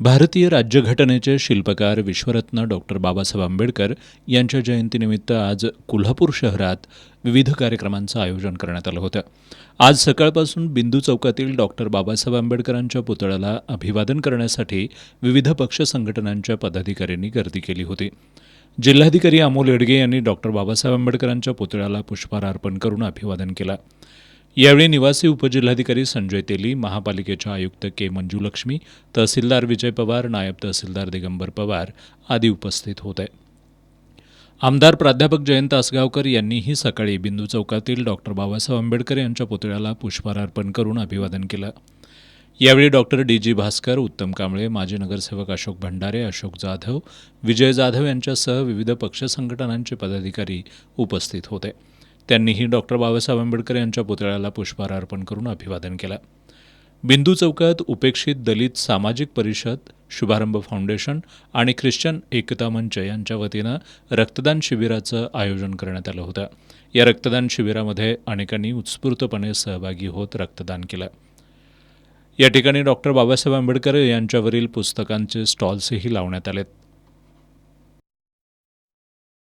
भारतीय राज्यघटनेचे शिल्पकार विश्वरत्न डॉक्टर बाबासाहेब आंबेडकर यांच्या जयंतीनिमित्त आज कोल्हापूर शहरात विविध कार्यक्रमांचं आयोजन करण्यात आलं होतं. आज सकाळपासून बिंदू चौकातील डॉक्टर बाबासाहेब आंबेडकरांच्या पुतळ्याला अभिवादन करण्यासाठी विविध पक्ष संघटनांच्या पदाधिकाऱ्यांनी गर्दी केली होती. जिल्हाधिकारी अमोल येडगे यांनी डॉक्टर बाबासाहेब आंबेडकरांच्या पुतळ्याला पुष्पहार अर्पण करून अभिवादन केलं. यावेळी निवासी उपजिल्हाधिकारी संजय तेली, महापालिकेच्या आयुक्त के मंजुलक्ष्मी, तहसीलदार विजय पवार, नायब तहसीलदार दिगंबर पवार आदी उपस्थित होते. आमदार प्राध्यापक जयंत आसगावकर यांनीही सकाळी बिंदू चौकातील डॉक्टर बाबासाहेब आंबेडकर यांच्या पुतळ्याला पुष्पहार अर्पण करून अभिवादन केलं. यावेळी डॉक्टर डी.जी. भास्कर, उत्तम कांबळे, माजी नगरसेवक अशोक भंडारे, अशोक जाधव, विजय जाधव यांच्यासह विविध पक्ष संघटनांचे पदाधिकारी उपस्थित होते. त्यांनीही डॉक्टर बाबासाहेब आंबेडकर यांच्या पुतळ्याला पुष्पहार अर्पण करून अभिवादन केलं. बिंदू चौकात उपेक्षित दलित सामाजिक परिषद, शुभारंभ फाउंडेशन आणि ख्रिश्चन एकता मंच यांच्या वतीनं रक्तदान शिबिराचं आयोजन करण्यात आलं होतं. या रक्तदान शिबिरामध्ये अनेकांनी उत्स्फूर्तपणे सहभागी होत रक्तदान केलं. या ठिकाणी डॉक्टर बाबासाहेब आंबेडकर यांच्यावरील पुस्तकांचे स्टॉल्सही लावण्यात आलेत.